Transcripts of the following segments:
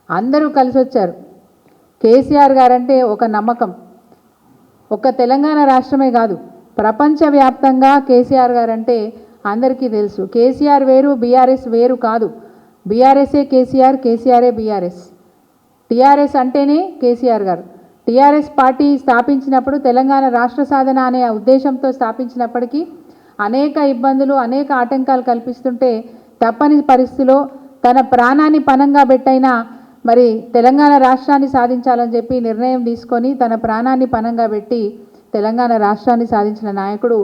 అందరూ కలిసి వచ్చారు. కేసీఆర్ గారంటే ఒక నమ్మకం. ఒక్క తెలంగాణ రాష్ట్రమే కాదు, ప్రపంచవ్యాప్తంగా కేసీఆర్ గారంటే అందరికీ తెలుసు. కేసీఆర్ వేరు, బీఆర్ఎస్ వేరు కాదు. బీఆర్ఎస్ఏ కేసీఆర్, కేసీఆర్ఏ బీఆర్ఎస్. టీఆర్ఎస్ అంటేనే కేసీఆర్ గారు. టీఆర్ఎస్ పార్టీ స్థాపించినప్పుడు తెలంగాణ రాష్ట్ర సాధన అనే ఉద్దేశంతో స్థాపించినప్పటికీ అనేక ఇబ్బందులు, అనేక ఆటంకాలు కల్పిస్తుంటే తప్పని పరిస్థితిలో తన ప్రాణాన్ని పణంగా పెట్టైనా మరి తెలంగాణ రాష్ట్రాన్ని సాధించాలని చెప్పి నిర్ణయం తీసుకొని తన ప్రాణాన్ని పణంగా పెట్టి తెలంగాణ రాష్ట్రాన్ని సాధించిన నాయకుడు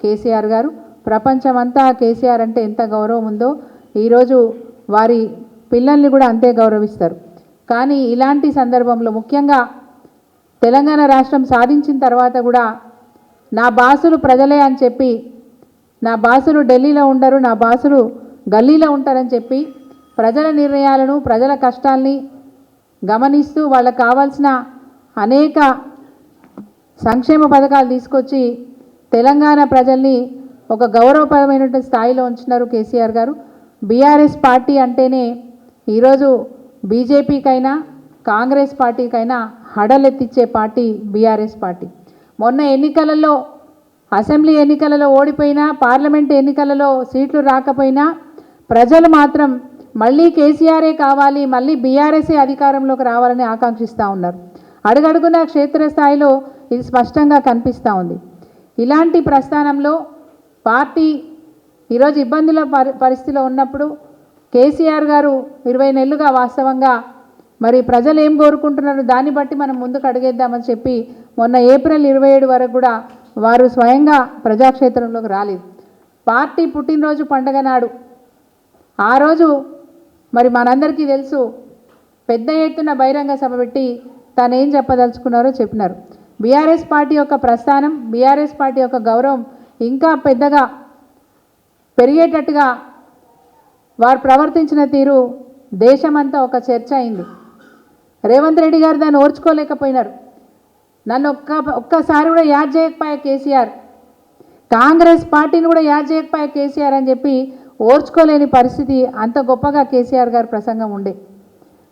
కేసీఆర్ గారు. ప్రపంచమంతా కేసీఆర్ అంటే ఎంత గౌరవం ఉందో ఈరోజు వారి పిల్లల్ని కూడా అంతే గౌరవిస్తారు. కానీ ఇలాంటి సందర్భంలో ముఖ్యంగా తెలంగాణ రాష్ట్రం సాధించిన తర్వాత కూడా నా బాసులు ప్రజలే అని చెప్పి, నా బాసులు ఢిల్లీలో ఉండరు, నా బాసులు గల్లీలో ఉంటారని చెప్పి ప్రజల నిర్ణయాలను, ప్రజల కష్టాల్ని గమనిస్తూ వాళ్ళకు కావాల్సిన అనేక సంక్షేమ పథకాలు తీసుకొచ్చి తెలంగాణ ప్రజల్ని ఒక గౌరవపరమైనటువంటి స్థాయిలో ఉంచున్నారు కేసీఆర్ గారు. బీఆర్ఎస్ పార్టీ అంటేనే ఈరోజు బీజేపీకైనా కాంగ్రెస్ పార్టీకైనా హడలెత్తిచ్చే పార్టీ బీఆర్ఎస్ పార్టీ. మొన్న ఎన్నికలలో, అసెంబ్లీ ఎన్నికలలో ఓడిపోయినా, పార్లమెంట్ ఎన్నికలలో సీట్లు రాకపోయినా ప్రజలు మాత్రం మళ్ళీ కేసీఆరే కావాలి, మళ్ళీ బీఆర్ఎస్ఏ అధికారంలోకి రావాలని ఆకాంక్షిస్తూ ఉన్నారు. అడుగడుగున క్షేత్రస్థాయిలో ఇది స్పష్టంగా కనిపిస్తూ ఉంది. ఇలాంటి ప్రస్థానంలో పార్టీ ఈరోజు ఇబ్బందుల పరిస్థితిలో ఉన్నప్పుడు కేసీఆర్ గారు 20 నెలలుగా వాస్తవంగా మరి ప్రజలు ఏం కోరుకుంటున్నారు దాన్ని బట్టి మనం ముందుకు అడుగేద్దామని చెప్పి మొన్న ఏప్రిల్ 27 వరకు కూడా వారు స్వయంగా ప్రజాక్షేత్రంలోకి రాలేదు. పార్టీ పుట్టినరోజు పండగ నాడు ఆ రోజు మరి మనందరికీ తెలుసు, పెద్ద ఎత్తున బహిరంగ సభ పెట్టి తాను ఏం చెప్పదలుచుకున్నారో చెప్పినారు. బీఆర్ఎస్ పార్టీ యొక్క ప్రస్థానం, బీఆర్ఎస్ పార్టీ యొక్క గౌరవం ఇంకా పెద్దగా పెరిగేటట్టుగా వారు ప్రవర్తించిన తీరు దేశమంతా ఒక చర్చ అయింది. రేవంత్ రెడ్డి గారు దాన్ని ఓర్చుకోలేకపోయినారు. నన్ను ఒక్కసారి కూడా యాద్ చేయకపోయా కేసీఆర్, కాంగ్రెస్ పార్టీని కూడా యాద్ చేయకపోయా కేసీఆర్ అని చెప్పి ఓర్చుకోలేని పరిస్థితి. అంత గొప్పగా కేసీఆర్ గారి ప్రసంగం ఉండే.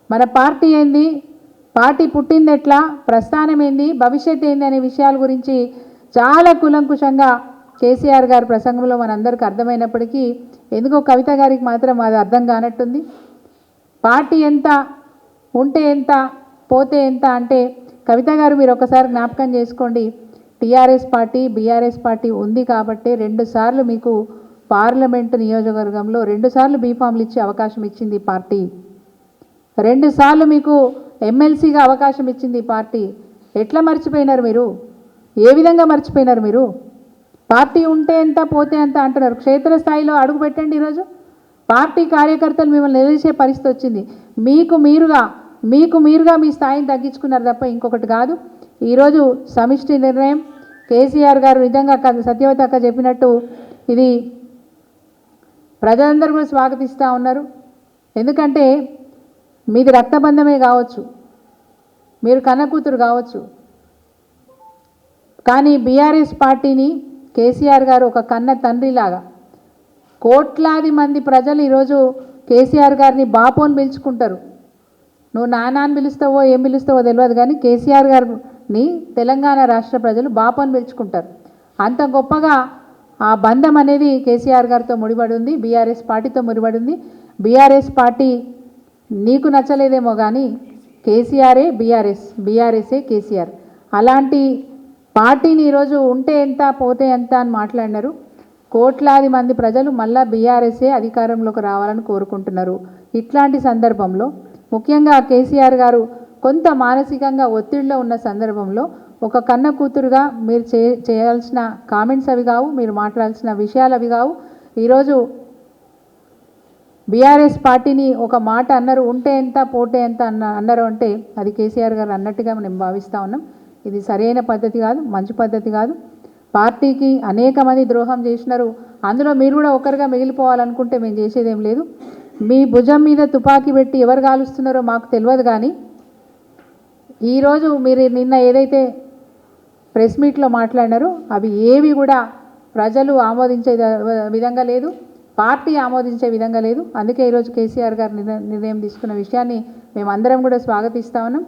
మన పార్టీ ఏంది, పార్టీ పుట్టింది ఎట్లా, ప్రస్థానం ఏంది, భవిష్యత్ ఏంది అనే విషయాల గురించి చాలా కూలంకుషంగా కేసీఆర్ గారి ప్రసంగంలో మనందరికీ అర్థమైనప్పటికీ ఎందుకో కవిత గారికి మాత్రం అది అర్థం కానట్టుంది. పార్టీ ఎంత ఉంటే ఎంత, పోతే ఎంత అంటే, కవిత గారు మీరు ఒకసారి జ్ఞాపకం చేసుకోండి, టీఆర్ఎస్ పార్టీ బీఆర్ఎస్ పార్టీ ఉంది కాబట్టి 2 సార్లు మీకు పార్లమెంటు నియోజకవర్గంలో 2 సార్లు బీఫామ్లు ఇచ్చే అవకాశం ఇచ్చింది పార్టీ, 2 సార్లు మీకు ఎమ్మెల్సీగా అవకాశం ఇచ్చింది పార్టీ. ఎట్లా మర్చిపోయినారు మీరు? ఏ విధంగా మర్చిపోయినారు మీరు? పార్టీ ఉంటే ఎంత, పోతే ఎంత అంటున్నారు. క్షేత్రస్థాయిలో అడుగు పెట్టండి. ఈరోజు పార్టీ కార్యకర్తలు మిమ్మల్ని నిలదీసే పరిస్థితి వచ్చింది. మీకు మీరుగా మీ స్థాయిని తగ్గించుకున్నారు తప్ప ఇంకొకటి కాదు. ఈరోజు సమిష్టి నిర్ణయం కేసీఆర్ గారు నిజంగా సత్యవతి అక్క చెప్పినట్టు ఇది ప్రజలందరూ కూడా స్వాగతిస్తూ ఉన్నారు. ఎందుకంటే మీది రక్తబంధమే కావచ్చు, మీరు కన్నకూతురు కావచ్చు, కానీ బీఆర్ఎస్ పార్టీని కేసీఆర్ గారు ఒక కన్న తండ్రిలాగా, కోట్లాది మంది ప్రజలు ఈరోజు కేసీఆర్ గారిని బాపోని పిలుచుకుంటారు. నువ్వు నాన్న పిలుస్తావో ఏం పిలుస్తావో తెలియదు, కానీ కేసీఆర్ గారిని తెలంగాణ రాష్ట్ర ప్రజలు బాపోని పిలుచుకుంటారు. అంత గొప్పగా ఆ బంధం అనేది కేసీఆర్ గారితో ముడిపడి ఉంది, బీఆర్ఎస్ పార్టీతో ముడిపడి ఉంది. బీఆర్ఎస్ పార్టీ నీకు నచ్చలేదేమో కానీ కేసీఆరే బీఆర్ఎస్, బీఆర్ఎస్ఏ కేసీఆర్. అలాంటి పార్టీని ఈరోజు ఉంటే ఎంత, పోతే ఎంత అని మాట్లాడినారు. కోట్లాది మంది ప్రజలు మళ్ళా బీఆర్ఎస్ఏ అధికారంలోకి రావాలని కోరుకుంటున్నారు. ఇట్లాంటి సందర్భంలో ముఖ్యంగా కేసీఆర్ గారు కొంత మానసికంగా ఒత్తిడిలో ఉన్న సందర్భంలో ఒక కన్న కూతురుగా మీరు చేయాల్సిన కామెంట్స్ అవి కావు, మీరు మాట్లాడాల్సిన విషయాలు అవి కావు. ఈరోజు బీఆర్ఎస్ పార్టీని ఒక మాట అన్నారు, ఉంటే ఎంత, పోతే ఎంత అన్నారు అంటే అది కేసీఆర్ గారు అన్నట్టుగా మనం భావిస్తూ ఉన్నాం. ఇది సరైన పద్ధతి కాదు, మంచి పద్ధతి కాదు. పార్టీకి అనేక మంది ద్రోహం చేసినారు, అందులో మీరు కూడా ఒకరుగా మిగిలిపోవాలనుకుంటే మేము చేసేదేం లేదు. మీ భుజం మీద తుపాకీ పెట్టి ఎవరు కాలుస్తున్నారో మాకు తెలియదు, కానీ ఈరోజు మీరు నిన్న ఏదైతే ప్రెస్ మీట్లో మాట్లాడినారో అవి ఏవి కూడా ప్రజలు ఆమోదించే విధంగా లేదు, పార్టీ ఆమోదించే విధంగా లేదు. అందుకే ఈరోజు కేసీఆర్ గారు నిర్ణయం తీసుకున్న విషయాన్ని మేమందరం కూడా స్వాగతిస్తా ఉన్నాం.